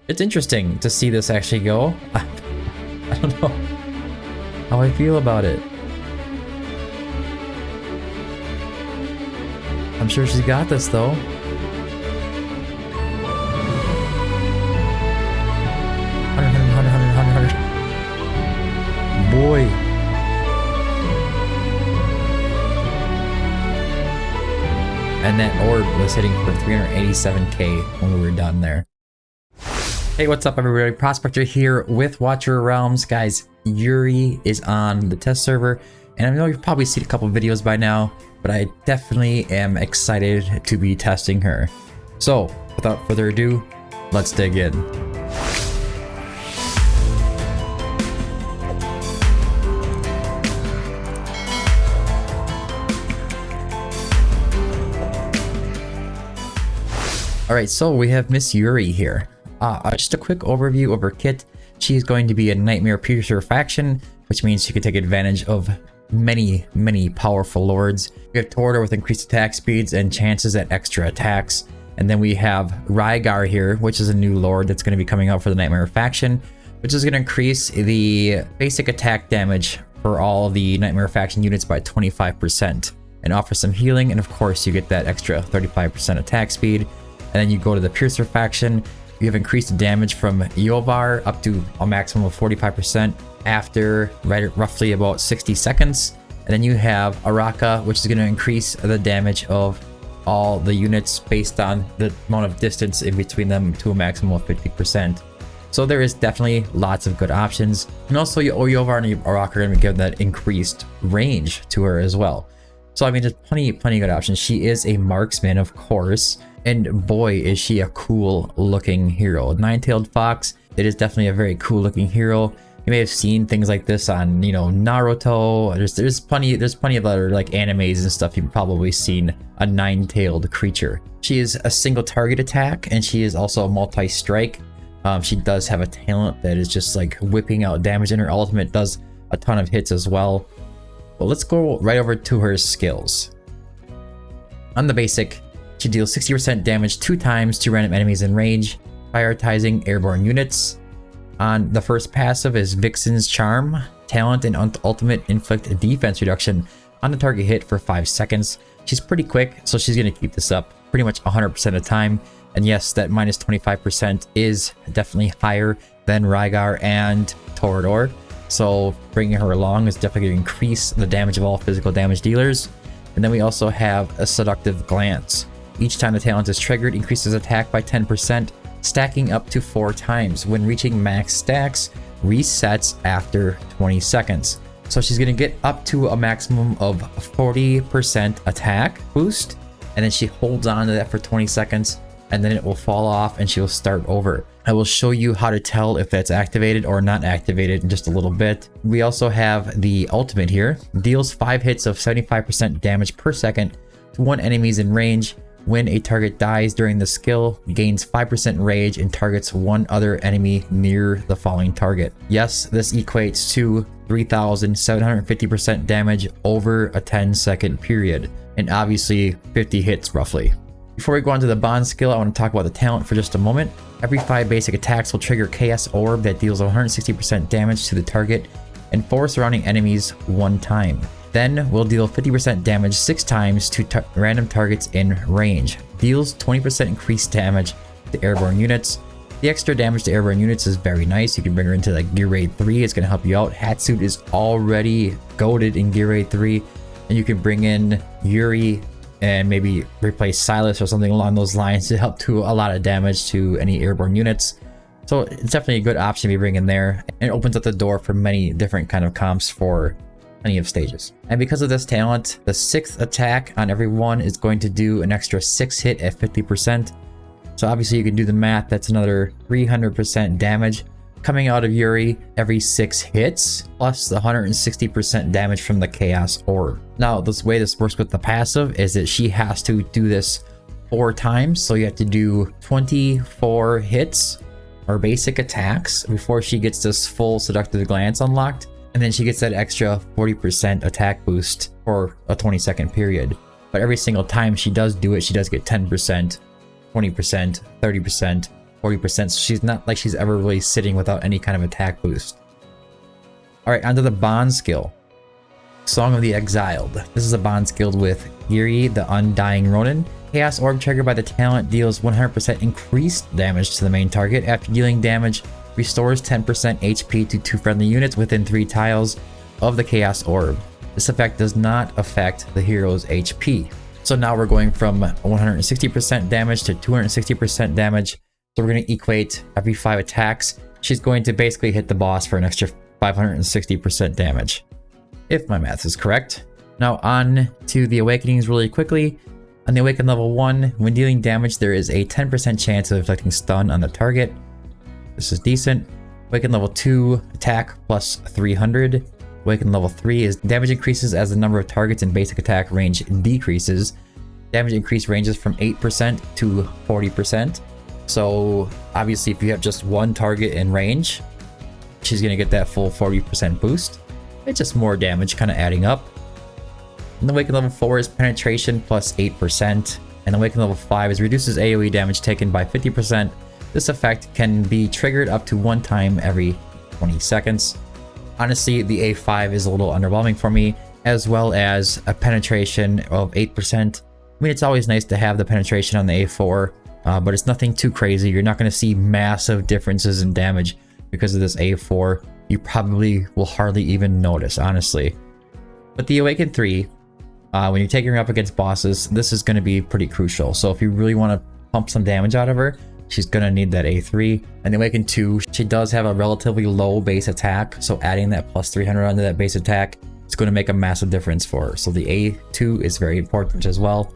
It's interesting to see this actually go. I don't know how I feel about it. I'm sure she's got this though. Boy. And that orb was hitting for 387k when we were done there. Hey, what's up everybody? Prospector here with Watcher Realms. Guys, Yuri is on the test server, and I know you've probably seen a couple videos by now, but I definitely am excited to be testing her. So, without further ado, let's dig in. Alright, so we have Miss Yuri here. Just a quick overview of her kit. She's going to be a Nightmare Piercer faction, which means she can take advantage of many powerful lords. We have Torador with increased attack speeds and chances at extra attacks. And then we have Rygar here, which is a new lord that's going to be coming out for the Nightmare faction, which is going to increase the basic attack damage for all the Nightmare faction units by 25% and offer some healing. And of course, you get that extra 35% attack speed. And then you go to the Piercer faction. You have increased damage from Yovar up to a maximum of 45% after roughly about 60 seconds. And then you have Araka, which is going to increase the damage of all the units based on the amount of distance in between them to a maximum of 50%. So there is definitely lots of good options. And also Yovar and Araka are going to be given that increased range to her as well. So I mean, there's plenty of good options. She is a marksman, of course. And boy, is she a cool looking hero. Nine-tailed fox, it is definitely a very cool looking hero. You may have seen things like this on, you know, Naruto. There's plenty of other like animes and stuff you've probably seen a nine-tailed creature. She is a single target attack, and she is also a multi-strike. She does have a talent that is just like whipping out damage, and her ultimate does a ton of hits as well. But let's go right over to her skills. On the basic, she deals 60% damage 2 times to random enemies in range, prioritizing airborne units. On the first passive is Vixen's Charm. Talent and ultimate inflict a defense reduction on the target hit for 5 seconds. She's pretty quick, so she's going to keep this up pretty much 100% of the time. And yes, that minus 25% is definitely higher than Rygar and Torador. So bringing her along is definitely going to increase the damage of all physical damage dealers. And then we also have a Seductive Glance. Each time the talent is triggered, increases attack by 10%, stacking up to 4 times. When reaching max stacks, resets after 20 seconds. So she's going to get up to a maximum of 40% attack boost, and then she holds on to that for 20 seconds, and then it will fall off and she'll start over. I will show you how to tell if that's activated or not activated in just a little bit. We also have the ultimate here. Deals 5 hits of 75% damage per second to 1 enemies in range. When a target dies during the skill, gains 5% rage and targets 1 other enemy near the falling target. Yes, this equates to 3,750% damage over a 10-second period, and obviously 50 hits roughly. Before we go on to the bond skill, I want to talk about the talent for just a moment. Every 5 basic attacks will trigger Chaos Orb that deals 160% damage to the target and 4 surrounding enemies 1 time. Then we'll deal 50% damage 6 times to random targets in range. Deals 20% increased damage to airborne units. The extra damage to airborne units is very nice. You can bring her into like Gear Raid 3. It's going to help you out. Hatsuit is already goated in Gear Raid 3. And you can bring in Yuri and maybe replace Silas or something along those lines to help do a lot of damage to any airborne units. So it's definitely a good option to bring in there. And it opens up the door for many different kind of comps for plenty of stages. And because of this talent, the 6th attack on every one is going to do an extra 6 hit at 50%. So obviously you can do the math. That's another 300% damage coming out of Yuri every 6 hits, plus the 160% damage from the Chaos Orb. Now, the way this works with the passive is that she has to do this 4 times. So you have to do 24 hits or basic attacks before she gets this full Seductive Glance unlocked. And then she gets that extra 40% attack boost for a 20-second period. But every single time she does do it, she does get 10%, 20%, 30%, 40%, so she's not like she's ever really sitting without any kind of attack boost. Alright, onto the bond skill. Song of the Exiled. This is a bond skill with Yuri, the Undying Ronin. Chaos Orb triggered by the talent deals 100% increased damage to the main target. After dealing damage, restores 10% HP to 2 friendly units within 3 tiles of the Chaos Orb. This effect does not affect the hero's HP. So now we're going from 160% damage to 260% damage. So we're going to equate every 5 attacks. She's going to basically hit the boss for an extra 560% damage, if my math is correct. Now on to the Awakenings really quickly. On the Awaken level 1, when dealing damage, there is a 10% chance of inflicting stun on the target. This is decent. Awaken level 2, attack plus 300. Awaken level 3 is damage increases as the number of targets in basic attack range decreases. Damage increase ranges from 8% to 40%. So obviously if you have just one target in range, she's going to get that full 40% boost. It's just more damage kind of adding up. And the Awaken level 4 is penetration plus 8%. And the Awaken level 5 is reduces AoE damage taken by 50%. This effect can be triggered up to 1 time every 20 seconds. Honestly, the A5 is a little underwhelming for me, as well as a penetration of 8%. I mean, it's always nice to have the penetration on the A4, but it's nothing too crazy. You're not going to see massive differences in damage because of this A4. You probably will hardly even notice, honestly. But the Awaken 3, when you're taking her up against bosses, this is going to be pretty crucial. So if you really want to pump some damage out of her, she's going to need that A3. And the Awaken 2, she does have a relatively low base attack, so adding that plus 300 onto that base attack is going to make a massive difference for her. So the A2 is very important as well.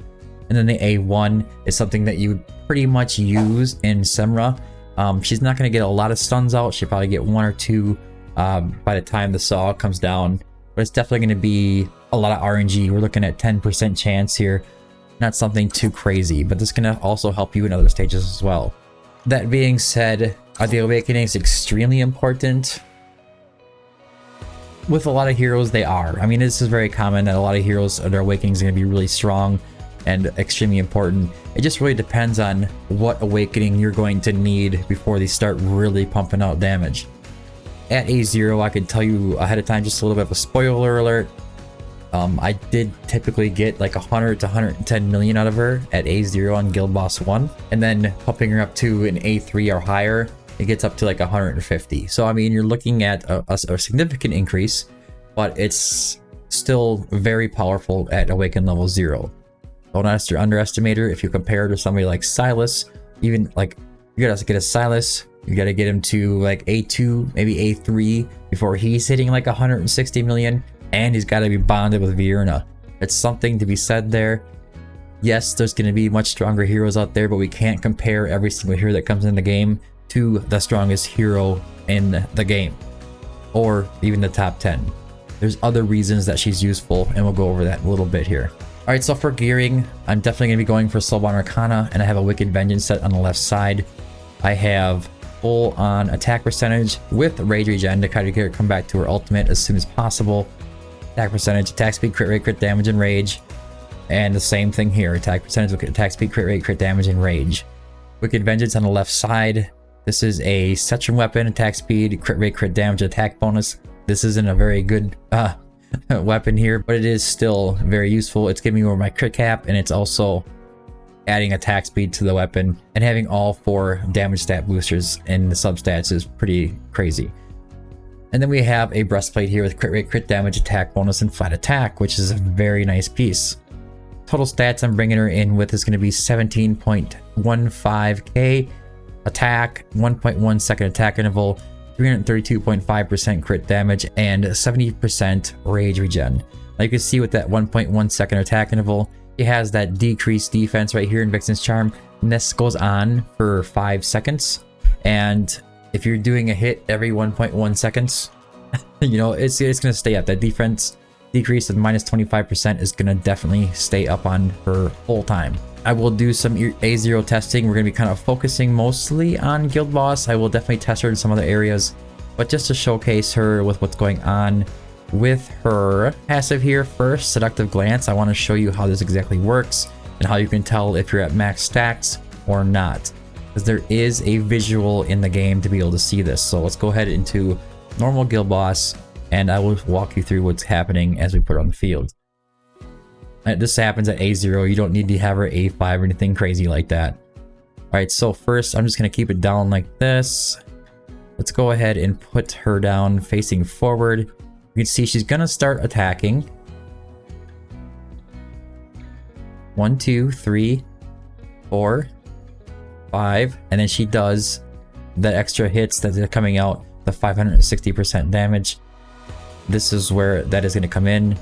And then the A1 is something that you would pretty much use in Semra. She's not going to get a lot of stuns out. She'll probably get 1 or 2 by the time the saw comes down. But it's definitely going to be a lot of RNG. We're looking at 10% chance here. Not something too crazy, but this is going to also help you in other stages as well. That being said, are the Awakenings extremely important? With a lot of heroes, they are. I mean, this is very common that a lot of heroes, their Awakenings are going to be really strong and extremely important. It just really depends on what Awakening you're going to need before they start really pumping out damage. At A0, I can tell you ahead of time, just a little bit of a spoiler alert. I did typically get like 100 to 110 million out of her at A0 on Guild Boss 1. And then pumping her up to an A3 or higher, it gets up to like 150. So I mean, you're looking at a significant increase, but it's still very powerful at Awaken level 0. Don't underestimate her. If you compare her to somebody like Silas, even like you gotta get a Silas, you gotta get him to like A2, maybe A3 before he's hitting like 160 million. And he's got to be bonded with Virna. It's something to be said there. Yes, there's going to be much stronger heroes out there, but we can't compare every single hero that comes in the game to the strongest hero in the game, or even the top 10. There's other reasons that she's useful, and we'll go over that a little bit here. All right, so for gearing, I'm definitely going to be going for Soulbound Arcana, and I have a Wicked Vengeance set on the left side. I have full on attack percentage with Rage Regen to kind of come back to her ultimate as soon as possible. Attack percentage, attack speed, crit rate, crit damage, and rage. And the same thing here, attack percentage, attack speed, crit rate, crit damage, and rage. Wicked Vengeance on the left side. This is a Setron weapon, attack speed, crit rate, crit damage, attack bonus. This isn't a very good weapon here, but it is still very useful. It's giving me over my crit cap, and it's also adding attack speed to the weapon. And having all 4 damage stat boosters in the substats is pretty crazy. And then we have a breastplate here with crit rate, crit damage, attack bonus, and flat attack, which is a very nice piece. Total stats I'm bringing her in with is going to be 17.15k attack, 1.1 second attack interval, 332.5% crit damage, and 70% rage regen. Now you can see with that 1.1 second attack interval, it has that decreased defense right here in Vixen's Charm, and this goes on for 5 seconds. And if you're doing a hit every 1.1 seconds, you know, it's going to stay up. That defense decrease of minus 25% is going to definitely stay up on her whole time. I will do some A0 testing. We're going to be kind of focusing mostly on Guild Boss. I will definitely test her in some other areas, but just to showcase her with what's going on with her passive here first, Seductive Glance. I want to show you how this exactly works and how you can tell if you're at max stacks or not. because there is a visual in the game to be able to see this. So let's go ahead into normal guild boss, and I will walk you through what's happening as we put her on the field. This happens at A0. You don't need to have her A5 or anything crazy like that. Alright, so first I'm just going to keep it down like this. Let's go ahead and put her down facing forward. You can see she's going to start attacking. 1, 2, 3, 4, 5, and then she does the extra hits that are coming out, the 560% damage. This is where that is going to come in.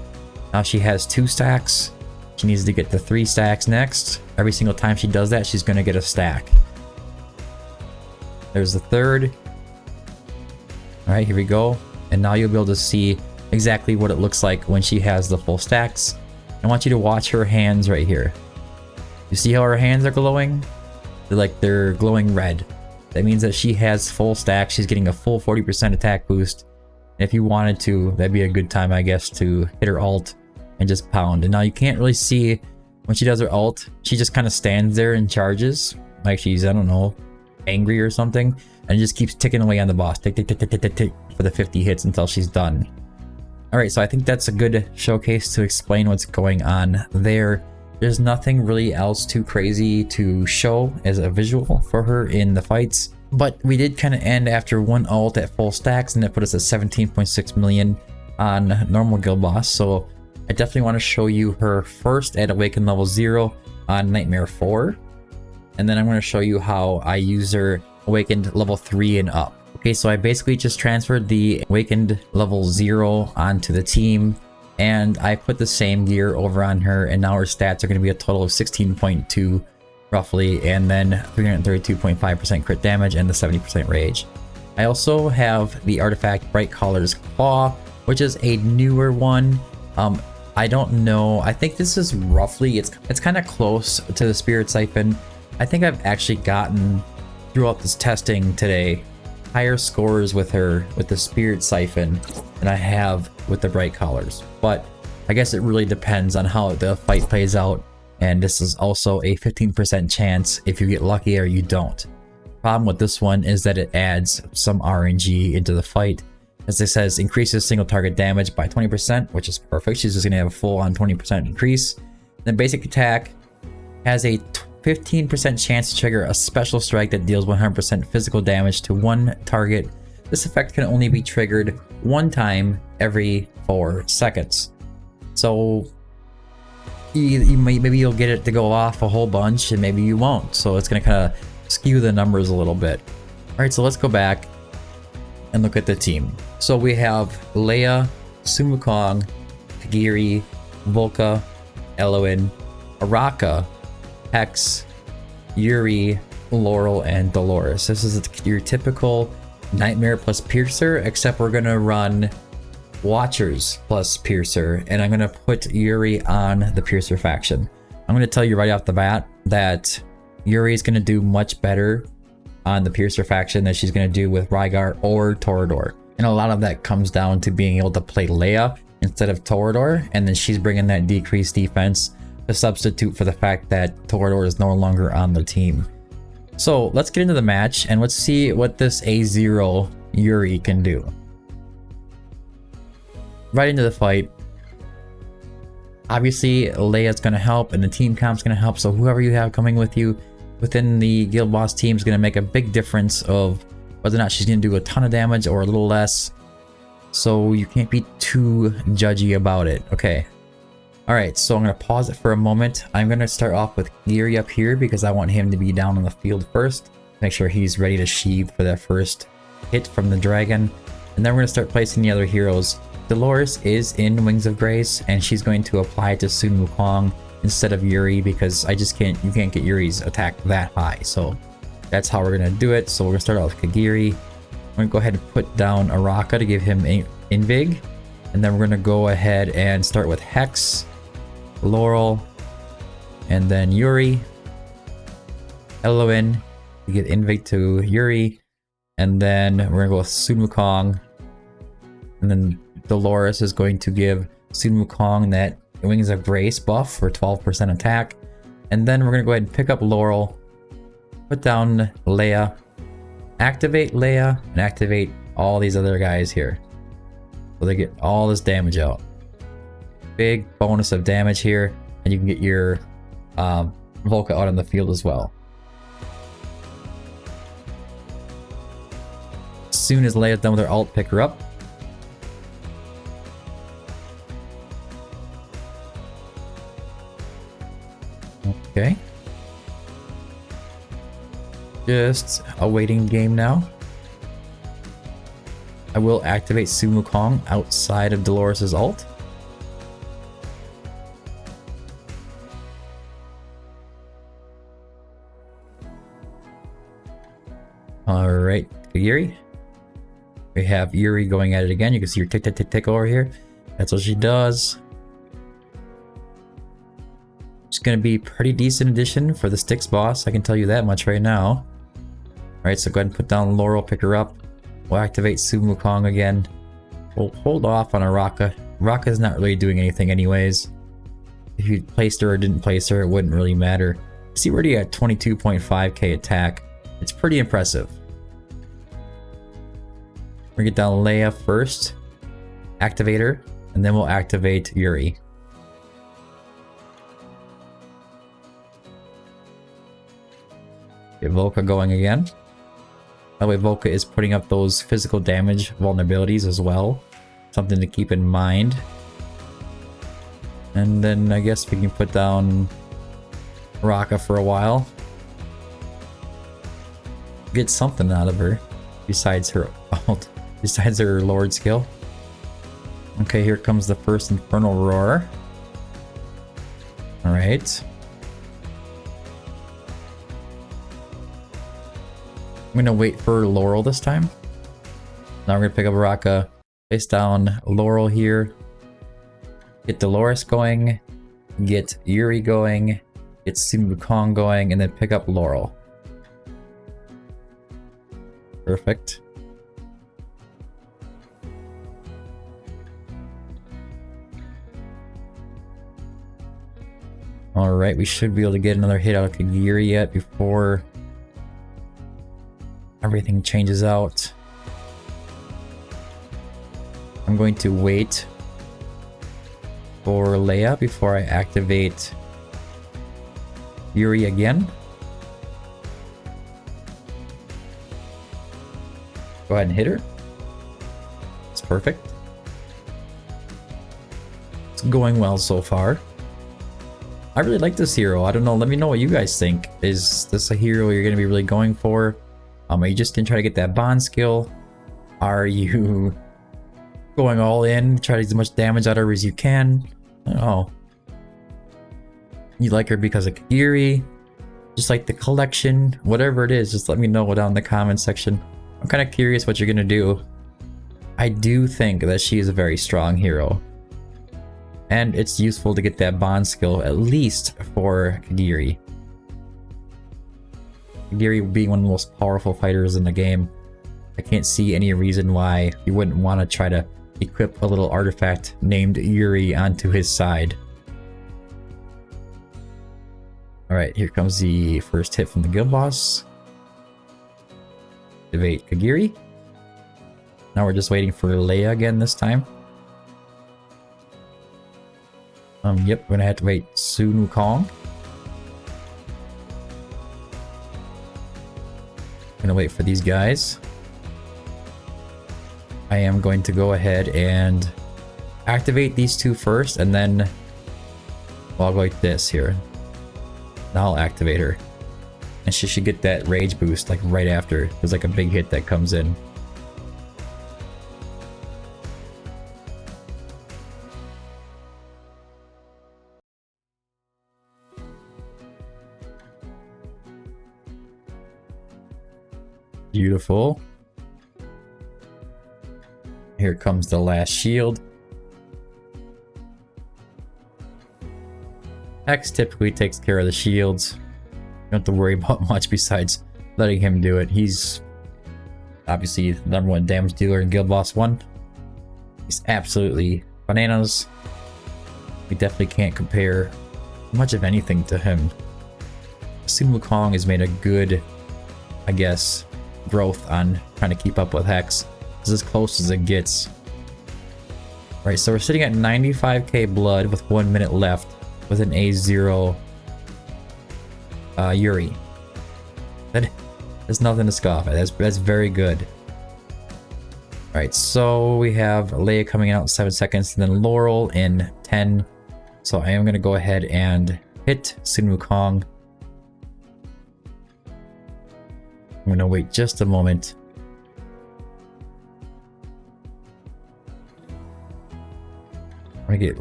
Now she has 2 stacks. She needs to get the 3 stacks next. Every single time she does that, she's going to get a stack. There's the third. Alright, here we go. And now you'll be able to see exactly what it looks like when she has the full stacks. I want you to watch her hands right here. You see how her hands are glowing? They're glowing red. That means that she has full stacks. She's getting a full 40% attack boost. And if you wanted to, that'd be a good time, I guess, to hit her ult and just pound. And now you can't really see when she does her ult. She just kind of stands there and charges like she's, I don't know, angry or something, and just keeps ticking away on the boss, tick, tick, tick, tick, tick, tick, tick, for the 50 hits until she's done. Alright, so I think that's a good showcase to explain what's going on there. There's nothing really else too crazy to show as a visual for her in the fights, but we did kind of end after 1 ult at full stacks, and that put us at 17.6 million on normal guild boss. So I definitely want to show you her first at awakened level 0 on Nightmare 4, and then I'm going to show you how I use her awakened level 3 and up. Okay, so I basically just transferred the awakened level 0 onto the team, and I put the same gear over on her, and now her stats are going to be a total of 16.2 roughly, and then 332.5% crit damage and the 70% rage. I also have the artifact Bright Collar's Claw, which is a newer one. I don't know, I think this is roughly, it's kind of close to the Spirit Siphon. I think I've actually gotten, throughout this testing today, higher scores with her with the Spirit Siphon than I have with the Bright Collars. But I guess it really depends on how the fight plays out, and this is also a 15% chance if you get lucky or you don't. Problem with this one is that it adds some RNG into the fight. As it says, increases single target damage by 20%, which is perfect. She's just going to have a full on 20% increase. Then basic attack has a 15% chance to trigger a special strike that deals 100% physical damage to 1 target. This effect can only be triggered 1 time every 4 seconds. So maybe you'll get it to go off a whole bunch, and maybe you won't. So it's going to kind of skew the numbers a little bit. Alright, so let's go back and look at the team. So we have Leia, Sun Wukong, Kagiri, Volca, Eloin, Araka, Hex, Yuri, Laurel, and Dolores. This is your typical Nightmare plus Piercer, except we're gonna run Watchers plus Piercer, and I'm gonna put Yuri on the Piercer faction. I'm gonna tell you right off the bat that Yuri is gonna do much better on the Piercer faction than she's gonna do with Rygar or Torador. And a lot of that comes down to being able to play Leia instead of Torador, and then she's bringing that decreased defense to substitute for the fact that Torador is no longer on the team. So let's get into the match and let's see what this A0 Yuri can do. Right into the fight. Obviously Leia's going to help and the team comp's going to help, so whoever you have coming with you within the guild boss team is going to make a big difference of whether or not she's going to do a ton of damage or a little less. So you can't be too judgy about it. Okay. Alright, so I'm going to pause it for a moment. I'm going to start off with Yuri up here because I want him to be down on the field first. Make sure he's ready to sheathe for that first hit from the dragon. And then we're going to start placing the other heroes. Dolores is in Wings of Grace, and she's going to apply to Sun Wukong instead of Yuri because you can't get Yuri's attack that high. So that's how we're going to do it. So we're going to start out with Kagiri. I'm going to go ahead and put down Araka to give him Invig. And then we're going to go ahead and start with Hex, Laurel, and then Yuri. Eloin, we get Invig to Yuri. And then we're going to go with Sun Wukong. And then Dolores is going to give Sun Wukong that Wings of Grace buff for 12% attack. And then we're going to go ahead and pick up Laurel. Put down Leia. Activate Leia and activate all these other guys here. So they get all this damage out. Big bonus of damage here. And you can get your Volca out on the field as well. As soon as Leia's done with her ult, pick her up. Okay. Just a waiting game now. I will activate Sun Wukong outside of Dolores' ult. Alright, Yuri. We have Yuri going at it again. You can see her tick tick tick tick over here. That's what she does. It's gonna be pretty decent addition for the Styx boss, I can tell you that much right now. Alright, so go ahead and put down Laurel, pick her up. We'll activate Sun Wukong again. We'll hold off on Araka. Araka's not really doing anything anyways. If you placed her or didn't place her, it wouldn't really matter. See, we're already at 22.5k attack. It's pretty impressive. We're gonna get down Leia first. Activate her, and then we'll activate Yuri. Get Volca going again. That way Volca is putting up those physical damage vulnerabilities as well. Something to keep in mind. And then I guess we can put down Raka for a while. Get something out of her. Besides her ult. Besides her Lord skill. Okay, here comes the first Infernal Roar. Alright. I'm gonna wait for Laurel this time. Now we're gonna pick up Raka, place down Laurel here, get Dolores going, get Yuri going, get Sun Wukong going, and then pick up Laurel. Perfect. Alright, we should be able to get another hit out of Kagiri yet before everything changes out. I'm going to wait for Leia before I activate Yuri again. Go ahead and hit her. It's perfect. It's going well so far. I really like this hero. I don't know. Let me know what you guys think. Is this a hero you're going to be really going for? Are you just going to try to get that bond skill? Are you going all in? Try to get as much damage out of her as you can? I don't know. You like her because of Yuri? Just like the collection? Whatever it is, just let me know down in the comment section. I'm kind of curious what you're going to do. I do think that she is a very strong hero. And it's useful to get that bond skill, at least for Kagiri. Kagiri being one of the most powerful fighters in the game, I can't see any reason why you wouldn't want to try to equip a little artifact named Yuri onto his side. Alright, here comes the first hit from the guild boss. Activate Kagiri. Now we're just waiting for Leia again this time. Yep, we're gonna have to wait Sun Wukong. Gonna wait for these guys. I am going to go ahead and activate these two first, and then I'll go like this here. Now I'll activate her. And she should get that rage boost like right after. There's like a big hit that comes in. Beautiful. Here comes the last shield. X typically takes care of the shields. You don't have to worry about much besides letting him do it. He's obviously the #1 damage dealer in Guild Boss 1. He's absolutely bananas. We definitely can't compare much of anything to him. Sun Wukong has made a good I guess, growth on trying to keep up with Hex. It's as close as it gets. Right, so we're sitting at 95k blood with 1 minute left with an A0 Yuri. There's nothing to scoff at. That's very good. Alright, so we have Leia coming out in 7 seconds, and then Laurel in 10. So I am going to go ahead and hit Sun Wukong. I'm going to wait just a moment. I'm going to get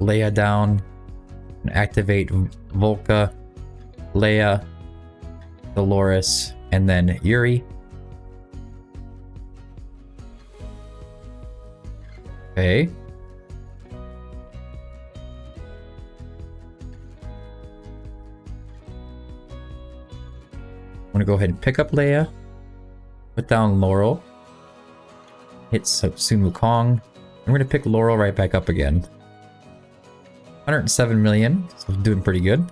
Leia down and activate Volca, Leia, Dolores, and then Yuri. Okay. I'm gonna go ahead and pick up Leia, put down Laurel, hit Sun Wukong. I'm gonna pick Laurel right back up again. 107 million, so doing pretty good.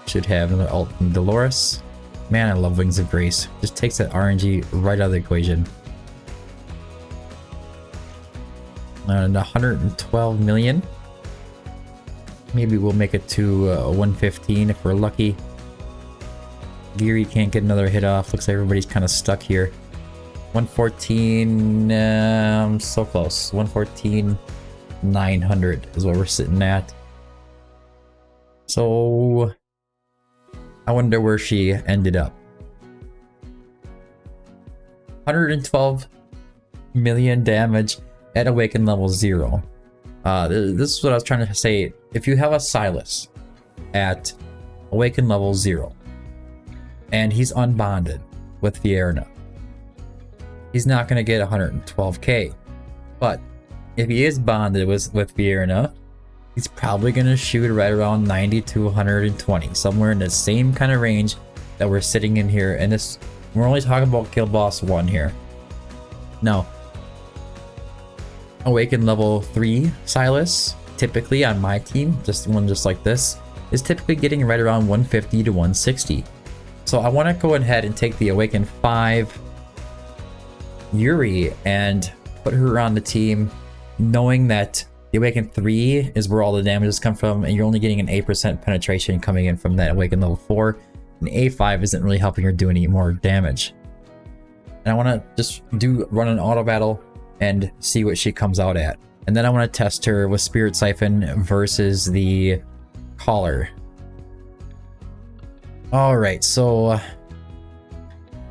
Should have another ult from Dolores. Man, I love Wings of Grace. Just takes that RNG right out of the equation. And 112 million. Maybe we'll make it to 115 if we're lucky. Yuri can't get another hit off. Looks like everybody's kind of stuck here. 114, so close. 114, 900 is what we're sitting at. So I wonder where she ended up. 112 million damage at Awaken level 0. This is what I was trying to say. If you have a Silas at Awaken level 0 and he's unbonded with Fierna, he's not going to get 112k. But if he is bonded with Fierna, he's probably going to shoot right around 90 to 120, somewhere in the same kind of range that we're sitting in here. And this, we're only talking about Guild Boss 1 here. Now, Awaken level 3 Silas, typically on my team, just one just like this, is typically getting right around 150 to 160. So I want to go ahead and take the Awaken 5 Yuri and put her on the team, knowing that the Awaken 3 is where all the damages come from, and you're only getting an 8% penetration coming in from that Awaken level 4. And A5 isn't really helping her do any more damage. And I want to just run an auto battle and see what she comes out at. And then I want to test her with Spirit Siphon versus the Collar. Alright, so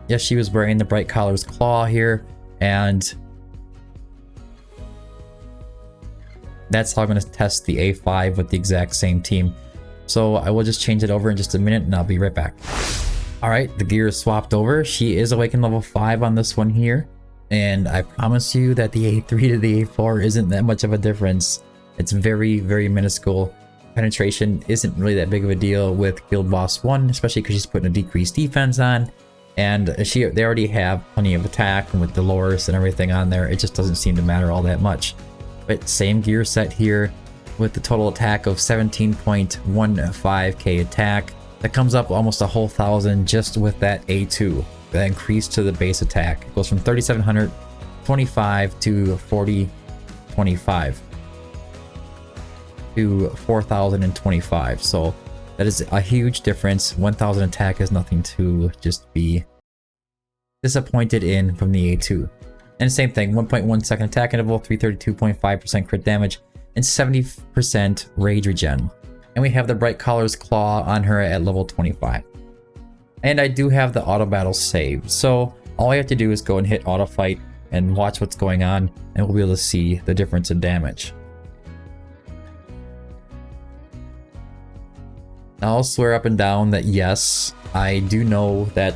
yes, she was wearing the Bright Collar's Claw here, and that's how I'm going to test the A5 with the exact same team. So I will just change it over in just a minute and I'll be right back. Alright, the gear is swapped over. She is Awakened level 5 on this one here. And I promise you that the A3 to the A4 isn't that much of a difference. It's very, very minuscule. Penetration isn't really that big of a deal with Guild Boss 1, especially because she's putting a decreased defense on. And they already have plenty of attack, and with Dolores and everything on there, it just doesn't seem to matter all that much. But same gear set here with the total attack of 17.15k attack. That comes up almost a whole 1,000 just with that A2. That increase to the base attack. It goes from 3,725 to 4,025 to 4,025. So that is a huge difference. 1,000 attack is nothing to just be disappointed in from the A2. And same thing, 1.1 second attack interval, 332.5% crit damage, and 70% rage regen. And we have the Bright Collar's Claw on her at level 25. And I do have the auto battle saved, so all I have to do is go and hit auto fight and watch what's going on, and we'll be able to see the difference in damage. I'll swear up and down that yes, I do know that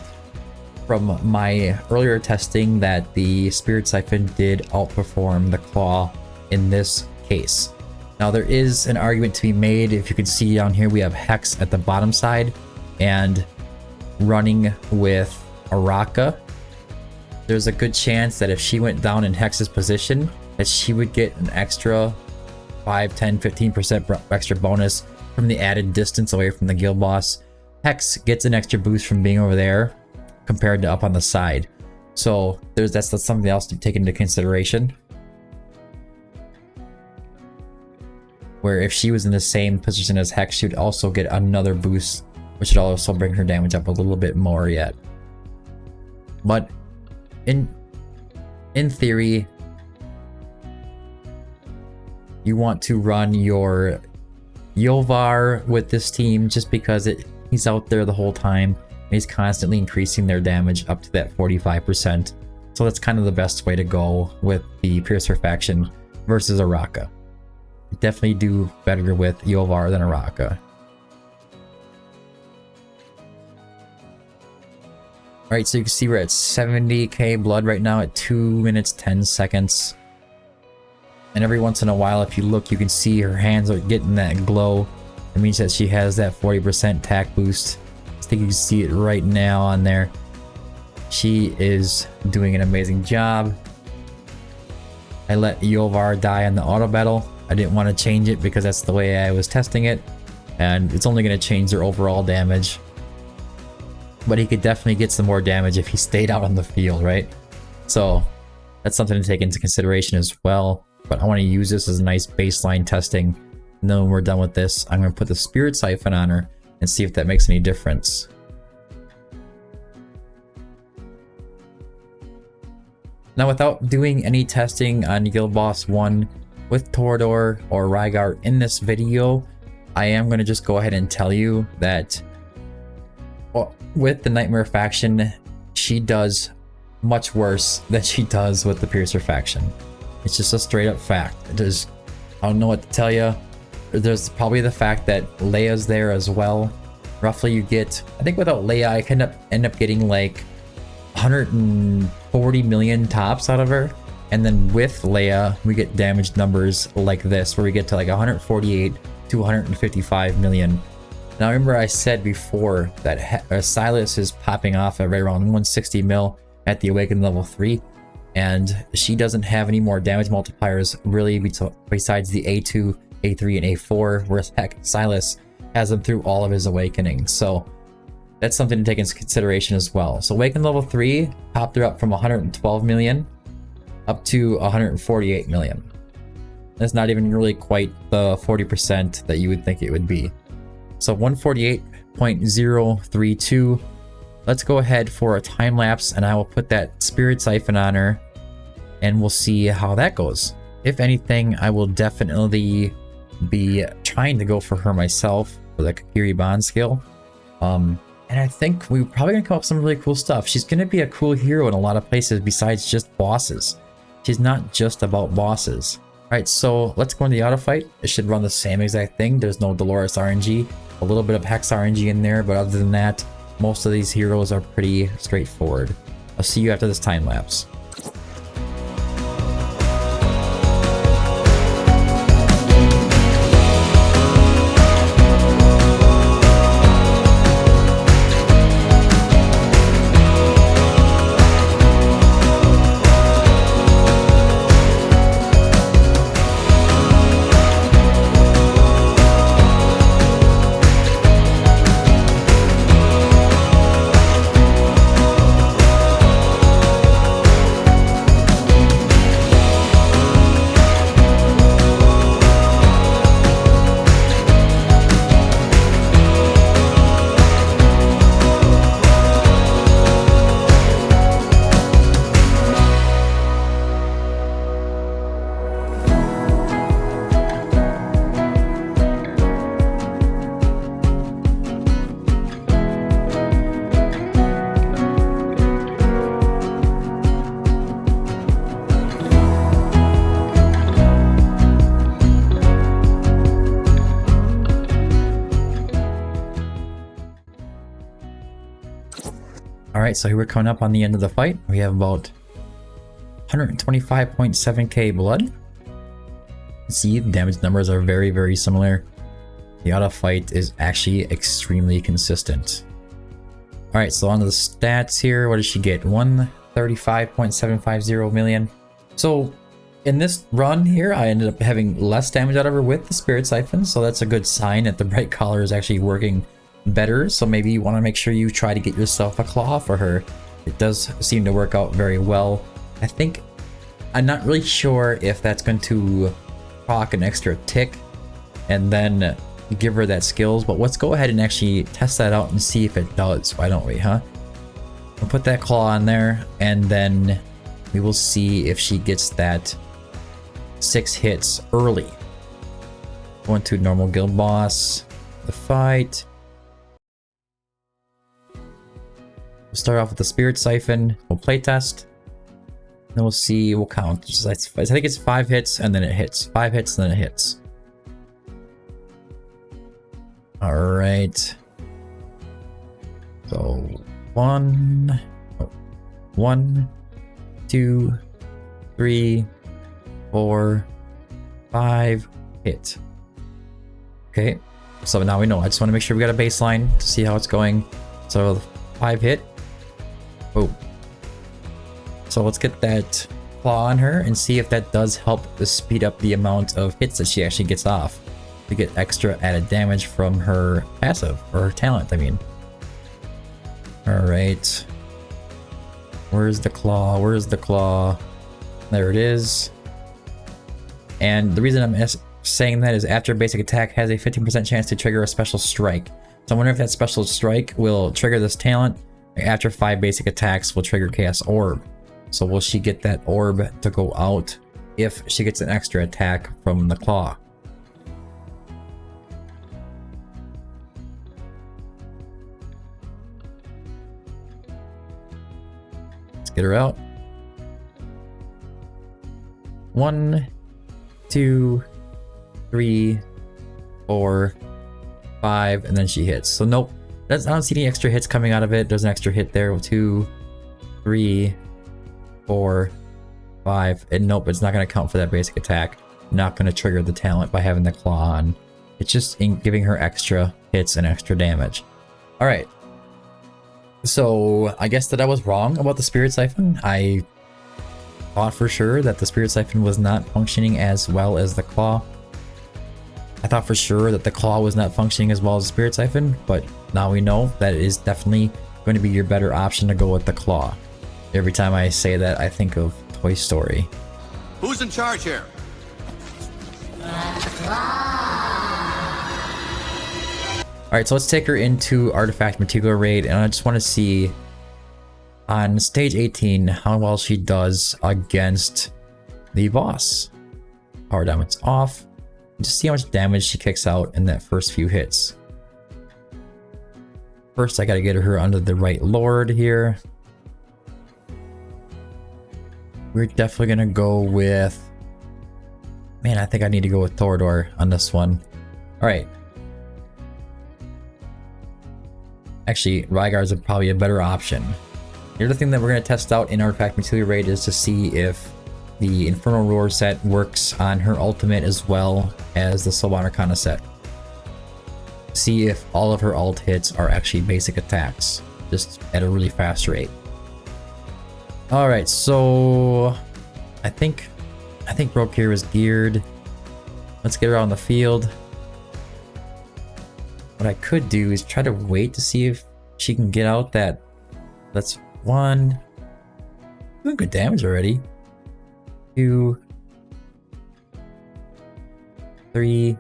from my earlier testing that the Spirit Siphon did outperform the Claw in this case. Now there is an argument to be made. If you can see down here, we have Hex at the bottom side, and running with Araka, there's a good chance that if she went down in Hex's position, that she would get an extra 5, 10, 15% extra bonus from the added distance away from the guild boss, Hex gets an extra boost from being over there compared to up on the side. So that's something else to take into consideration. Where if she was in the same position as Hex, she would also get another boost, which would also bring her damage up a little bit more yet. But in theory, you want to run your Yovar with this team just because he's out there the whole time. And he's constantly increasing their damage up to that 45%. So that's kind of the best way to go with the Piercer faction versus Araka. Definitely do better with Yovar than Araka. Alright, so you can see we're at 70k blood right now at 2 minutes 10 seconds. And every once in a while, if you look, you can see her hands are getting that glow. It means that she has that 40% attack boost. I think you can see it right now on there. She is doing an amazing job. I let Yovar die in the auto battle. I didn't want to change it because that's the way I was testing it. And it's only going to change their overall damage. But he could definitely get some more damage if he stayed out on the field, right? So that's something to take into consideration as well. But I want to use this as a nice baseline testing. And then when we're done with this, I'm going to put the Spirit Siphon on her and see if that makes any difference. Now, without doing any testing on Guild Boss 1 with Torador or Rygar in this video, I am going to just go ahead and tell you that with the Nightmare faction, she does much worse than she does with the Piercer faction. It's just a straight up fact. I don't know what to tell you. There's probably the fact that Leia's there as well. Roughly you get, I think without Leia, I can end up getting like 140 million tops out of her. And then with Leia, we get damage numbers like this, where we get to like 148 to 155 million. Now remember I said before that Silas is popping off at right around 160 mil at the Awakened level 3. And she doesn't have any more damage multipliers really besides the A2, A3, and A4, whereas heck, Silas has them through all of his awakenings. So that's something to take into consideration as well. So Awakened level 3 popped her up from 112 million up to 148 million. That's not even really quite the 40% that you would think it would be. So 148.032. Let's go ahead for a time lapse and I will put that Spirit Siphon on her and we'll see how that goes. If anything, I will definitely be trying to go for her myself for the Kakiri Bond skill. And I think we're probably gonna come up with some really cool stuff. She's gonna be a cool hero in a lot of places besides just bosses. She's not just about bosses. Alright, so let's go into the auto fight. It should run the same exact thing. There's no Dolores RNG, a little bit of Hex RNG in there, but other than that, most of these heroes are pretty straightforward. I'll see you after this time lapse. Alright, so here we're coming up on the end of the fight. We have about 125.7k blood. See, the damage numbers are very, very similar. The auto fight is actually extremely consistent. Alright, so on to the stats here. What does she get? 135.750 million. So In this run here, I ended up having less damage out of her with the Spirit Siphon, so that's a good sign that the Bright Collar is actually working better. So maybe you want to make sure you try to get yourself a claw for her. It does seem to work out very well. I think, I'm not really sure if that's going to proc an extra tick and then give her that skills, but let's go ahead and actually test that out and see if it does. Why don't we, huh? We'll put that claw on there, and then we will see if she gets that 6 hits early. Going to normal guild boss, the fight. We'll start off with the Spirit Siphon. We'll playtest. Then we'll see, we'll count. I think it's 5 hits and then it hits. 5 hits and then it hits. Alright. So 1, 2, 3, 4, 5 hit. Okay, so now we know. I just want to make sure we got a baseline to see how it's going. So 5 hit. Boom. So let's get that claw on her and see if that does help to speed up the amount of hits that she actually gets off to get extra added damage from her passive, or her talent, I mean. Alright. Where's the claw? Where's the claw? There it is. And the reason I'm saying that is after basic attack has a 15% chance to trigger a special strike. So I wonder if that special strike will trigger this talent. After 5 basic attacks will trigger Chaos Orb. So will she get that orb to go out if she gets an extra attack from the claw? Let's get her out. 1, 2, 3, 4, 5, and then she hits. So nope, I don't see any extra hits coming out of it. There's an extra hit there. 2, 3, 4, 5, and nope, it's not going to count for that basic attack. Not going to trigger the talent by having the claw on. It's just giving her extra hits and extra damage. All right. So I guess that I was wrong about the Spirit Siphon. I thought for sure that the Spirit Siphon was not functioning as well as the claw. I thought for sure that the claw was not functioning as well as the Spirit Siphon, but now we know that it is definitely going to be your better option to go with the claw. Every time I say that, I think of Toy Story. Who's in charge here? Alright, so let's take her into Artifact Material Raid, and I just want to see on stage 18 how well she does against the boss. Power damage off. Just see how much damage she kicks out in that first few hits. First, I gotta get her under the right lord here. We're definitely gonna go with... Man, I think I need to go with Thorador on this one. Alright. Actually, Rygar's probably a better option. The other thing that we're gonna test out in Artifact Material Raid is to see if the Infernal Roar set works on her ultimate as well as the Soulbound Arcana set. See if all of her ult hits are actually basic attacks, just at a really fast rate. Alright, so I think Broke here is geared. Let's get her out on the field. What I could do is try to wait to see if she can get out that. That's 1. Doing good damage already. 2, 3,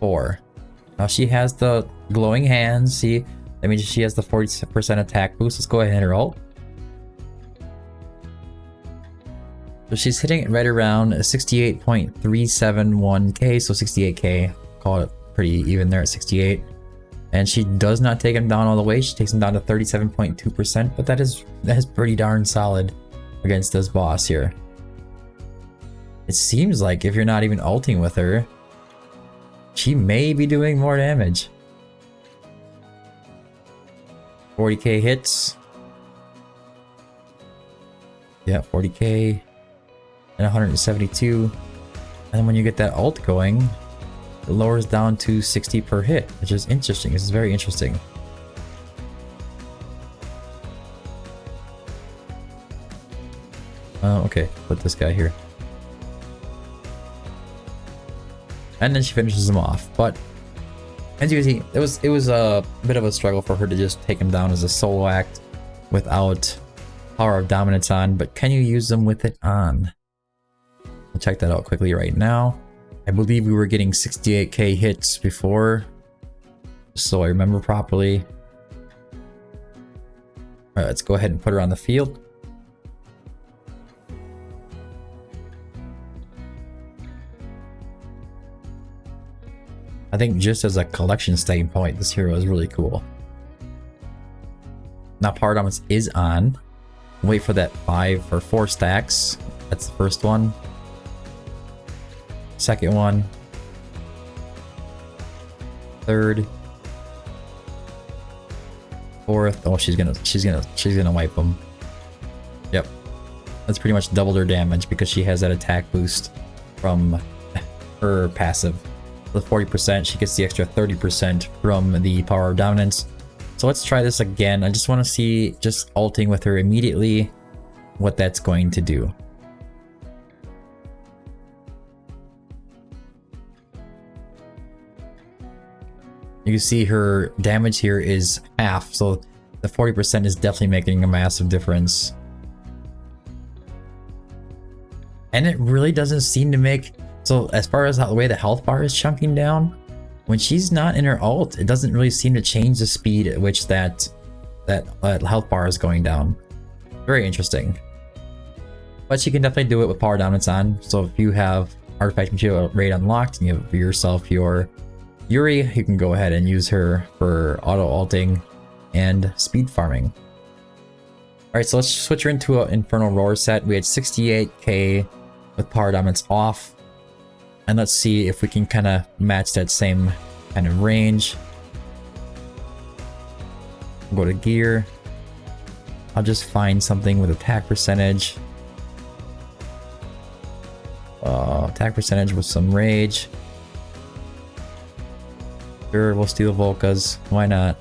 4. Now she has the glowing hands. See, that means she has the 40% attack boost. Let's go ahead and hit her ult. So she's hitting it right around 68.371k, so 68k. Call it pretty even there at 68. And she does not take him down all the way. She takes him down to 37.2%, but that is pretty darn solid against this boss here. It seems like if you're not even ulting with her, she may be doing more damage. 40k hits. Yeah, 40k. And 172. And then when you get that ult going, it lowers down to 60 per hit, which is interesting. This is very interesting. Okay, put this guy here. And then she finishes him off. But as you can see, it was a bit of a struggle for her to just take him down as a solo act without Power of Dominance on. But can you use them with it on? We'll check that out quickly right now. I believe we were getting 68k hits before, so I remember properly. Alright, let's go ahead and put her on the field. I think just as a collection standpoint, this hero is really cool. Now Power Dominance is on. Wait for that 5 or 4 stacks. That's the first one. Second one. Third. Fourth. Oh, she's gonna wipe them. Yep. That's pretty much doubled her damage because she has that attack boost from her passive. The 40%, she gets the extra 30% from the Power of Dominance. So let's try this again. I just want to see, just ulting with her immediately, what that's going to do. You can see her damage here is half, so the 40% is definitely making a massive difference. And it really doesn't seem to make... So as far as the way the health bar is chunking down, when she's not in her ult, it doesn't really seem to change the speed at which that health bar is going down. Very interesting. But she can definitely do it with Power Dominance on. So if you have Artifact Material Raid unlocked and you have yourself your Yuri, you can go ahead and use her for auto ulting and speed farming. Alright, so let's switch her into an Infernal Roar set. We had 68k with Power Dominance off. And let's see if we can kind of match that same kind of range. Go to gear. I'll just find something with attack percentage. Attack percentage with some rage. Sure, we'll steal Volkas. Why not?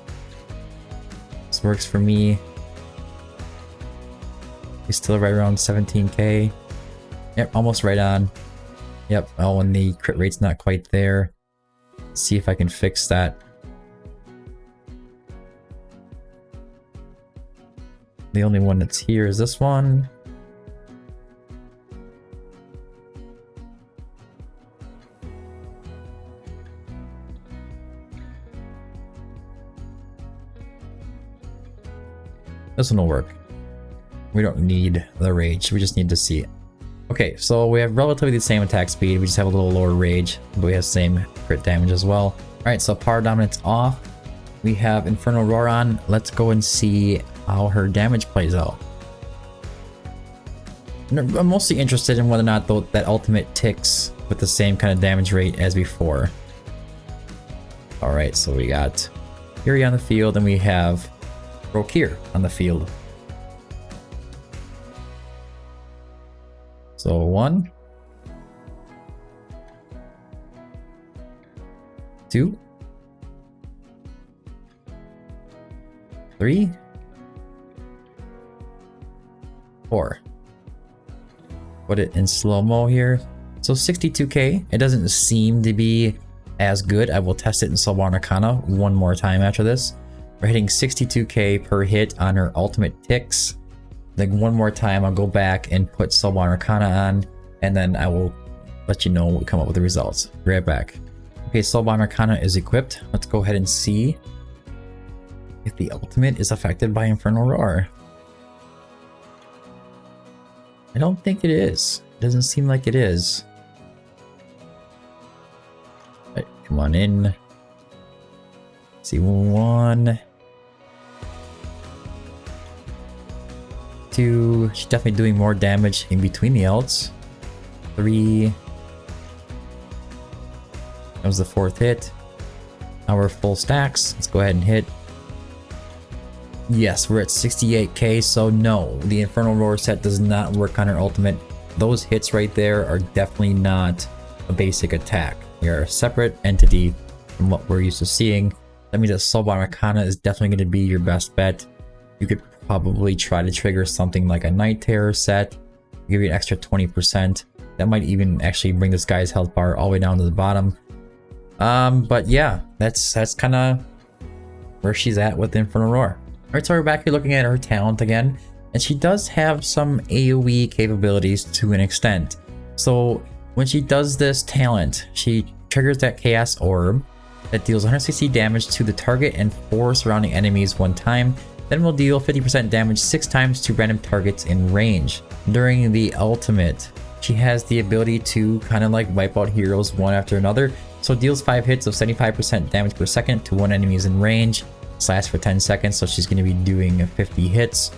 This works for me. He's still right around 17k. Yep, almost right on. Yep, oh, and the crit rate's not quite there. Let's see if I can fix that. The only one that's here is this one. This one will work. We don't need the rage, we just need to see it. Okay, so we have relatively the same attack speed, we just have a little lower rage, but we have the same crit damage as well. Alright, so Power Dominance off. We have Infernal Roar on. Let's go and see how her damage plays out. I'm mostly interested in whether or not that ultimate ticks with the same kind of damage rate as before. Alright, so we got Yuri on the field and we have Rokir on the field. So 1, 2, 3, 4. Put it in slow-mo here. So 62k. It doesn't seem to be as good. I will test it in Soulbound Arcana one more time after this. We're hitting 62k per hit on her ultimate ticks. Then one more time, I'll go back and put Soulbound Arcana on, and then I will let you know what we come up with the results. Be right back. Okay, Soulbound Arcana is equipped. Let's go ahead and see if the ultimate is affected by Infernal Roar. I don't think it is. It doesn't seem like it is. Right, come on in. See, 1, 2. She's definitely doing more damage in between the ults. 3. That was the 4th hit. Now we're full stacks. Let's go ahead and hit. Yes, we're at 68k, so no, the Infernal Roar set does not work on her ultimate. Those hits right there are definitely not a basic attack. They are a separate entity from what we're used to seeing. That means that Soulbound Arcana is definitely going to be your best bet. You could probably try to trigger something like a Night Terror set, give you an extra 20%. That might even actually bring this guy's health bar all the way down to the bottom. But yeah, that's kind of where she's at with Infernal Roar. Alright, so we're back here looking at her talent again, and she does have some AoE capabilities to an extent. So when she does this talent, she triggers that Chaos Orb that deals 160 damage to the target and 4 surrounding enemies one time, then will deal 50% damage 6 times to random targets in range. During the ultimate, she has the ability to kind of like wipe out heroes one after another, so it deals 5 hits of 75% damage per second to 1 enemy is in range. This lasts for 10 seconds, so she's going to be doing 50 hits.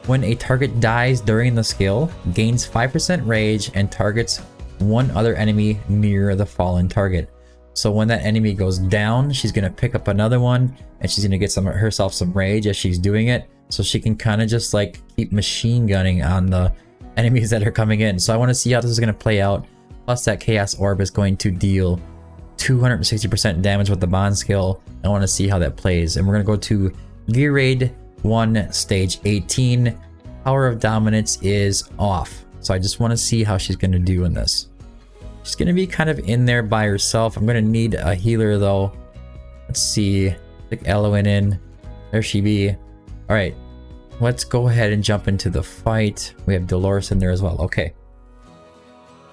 When a target dies during the skill, gains 5% rage and targets 1 other enemy near the fallen target. So when that enemy goes down, she's going to pick up another one, and she's going to get herself some rage as she's doing it, so she can kind of just like keep machine gunning on the enemies that are coming in. So I want to see how this is going to play out. Plus that Chaos Orb is going to deal 260% damage with the bond skill. I want to see how that plays. And we're going to go to Gear Raid 1 stage 18. Power of Dominance is off, so I just want to see how she's going to do in this. She's going to be kind of in there by herself. I'm going to need a healer though. Let's see. Pick Eloin in. There she be. All right. Let's go ahead and jump into the fight. We have Dolores in there as well. Okay.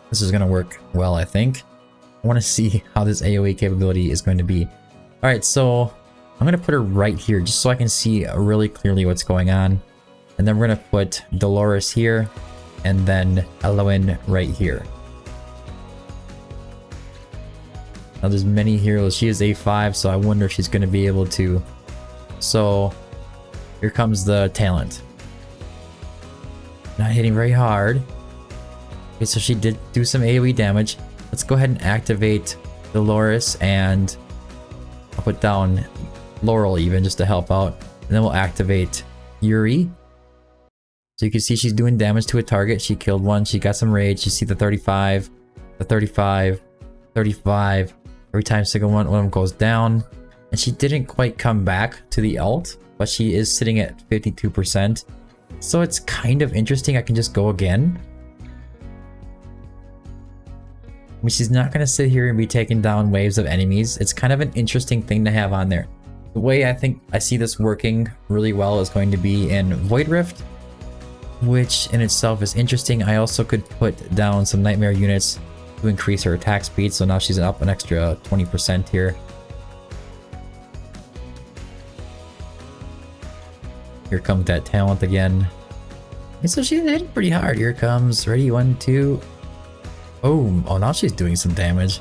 This is going to work well, I think. I want to see how this AoE capability is going to be. All right, so I'm going to put her right here just so I can see really clearly what's going on. And then we're going to put Dolores here and then Eloin right here. Now there's many heroes. She is A5, so I wonder if she's going to be able to. So here comes the talent. Not hitting very hard. Okay, so she did do some AoE damage. Let's go ahead and activate Dolores, and I'll put down Laurel even just to help out. And then we'll activate Yuri. So you can see she's doing damage to a target. She killed one. She got some rage. You see the 35, the 35, 35. Every time single one of them goes down. And she didn't quite come back to the ult, but she is sitting at 52%. So it's kind of interesting. I can just go again. I mean, she's not going to sit here and be taking down waves of enemies. It's kind of an interesting thing to have on there. The way I think I see this working really well is going to be in Void Rift, which in itself is interesting. I also could put down some Nightmare units to increase her attack speed, so now she's up an extra 20% here. Here comes that talent again. And so she's hitting pretty hard. Here comes, ready, 1, 2. Boom. Oh, now she's doing some damage.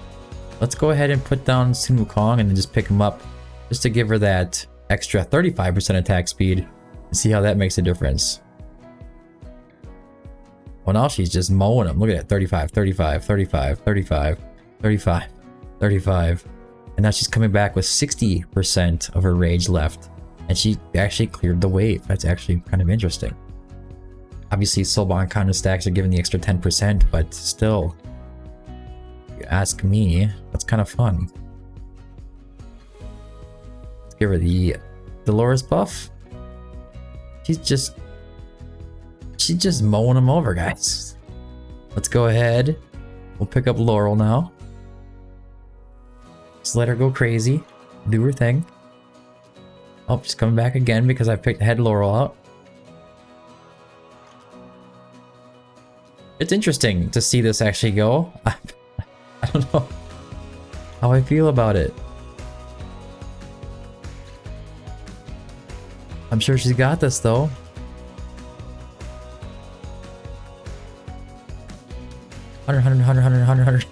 Let's go ahead and put down Sun Wukong and then just pick him up just to give her that extra 35% attack speed and see how that makes a difference. Well, now she's just mowing him. Look at that. 35, 35, 35, 35, 35, 35. And now she's coming back with 60% of her rage left. And she actually cleared the wave. That's actually kind of interesting. Obviously, Soulbond counter stacks are giving the extra 10%, but still, if you ask me, that's kind of fun. Let's give her the Dolores buff. She's just mowing them over, guys. Let's go ahead. We'll pick up Laurel now. Just let her go crazy. Do her thing. Oh, she's coming back again because I had Laurel out. It's interesting to see this actually go. I don't know how I feel about it. I'm sure she's got this though. $100.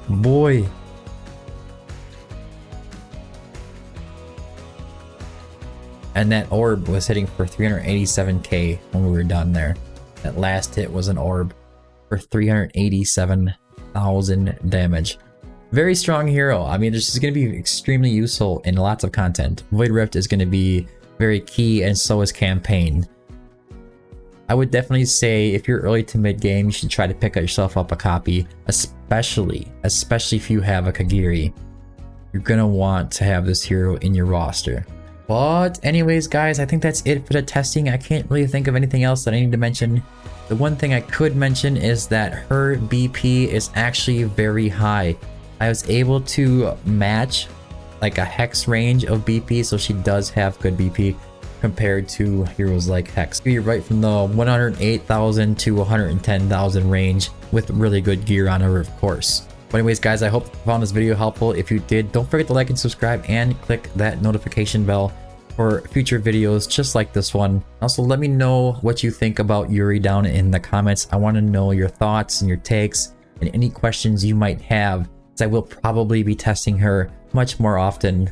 Boy. And that orb was hitting for 387k when we were done there. That last hit was an orb for 387,000 damage. Very strong hero. I mean, this is going to be extremely useful in lots of content. Void Rift is going to be very key, and so is Campaign. I would definitely say if you're early to mid game, you should try to pick yourself up a copy, especially if you have a Kagiri. You're going to want to have this hero in your roster. But anyways, guys, I think that's it for the testing. I can't really think of anything else that I need to mention. The one thing I could mention is that her BP is actually very high. I was able to match like a Hex range of BP, so she does have good BP compared to heroes like Hex. You're right from the 108,000 to 110,000 range with really good gear on her, of course. But anyways, guys, I hope you found this video helpful. If you did, don't forget to like and subscribe and click that notification bell for future videos just like this one. Also, let me know what you think about Yuri down in the comments. I want to know your thoughts and your takes and any questions you might have, as I will probably be testing her much more often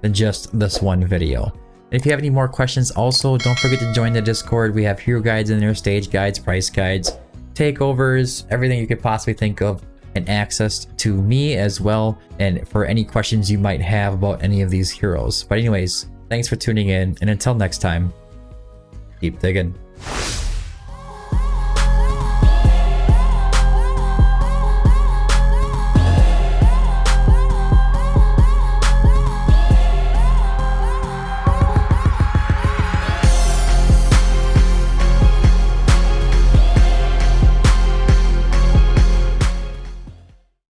than just this one video. And if you have any more questions, also don't forget to join the Discord. We have hero guides in there, stage guides, price guides, takeovers, everything you could possibly think of, and access to me as well, and for any questions you might have about any of these heroes. But anyways, thanks for tuning in, and until next time, keep digging.